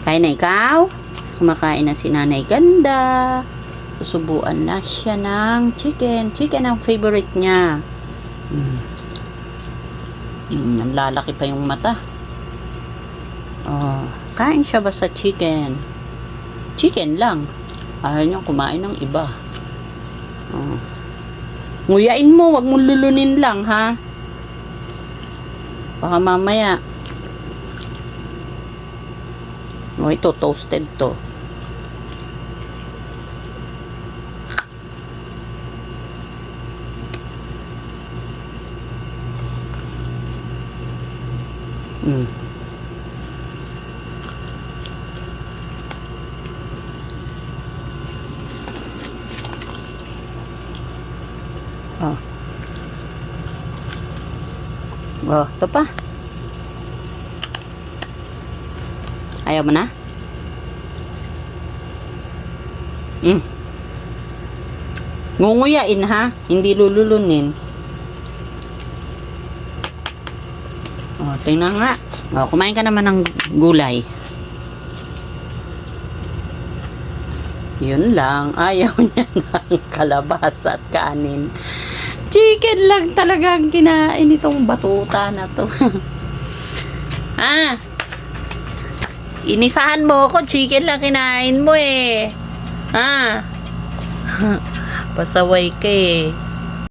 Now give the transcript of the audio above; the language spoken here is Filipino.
Kain na ikaw? Kumakain na si Nanay Ganda. Susubuan na siya ng chicken. Chicken ang favorite niya. Ang lalaki pa yung mata. Oh, kain siya ba sa chicken? Chicken lang. Ayaw niyang kumain ng iba. Oh. Nguyain mo, wag mong lulunin lang, ha? Baka mamaya. Oh, ito, toasted to. Oh. Oh, ito pa. Ayaw mo na? Ngunguyain, ha? Hindi lululunin. Oh, tingnan nga. Oh, kumain ka naman ng gulay. Yun lang. Ayaw niya ng kalabasa at kanin. Chicken lang talaga ang kinain itong batuta na to. Inisahan mo ako. Chicken lang kinain mo eh. Pasaway ka eh.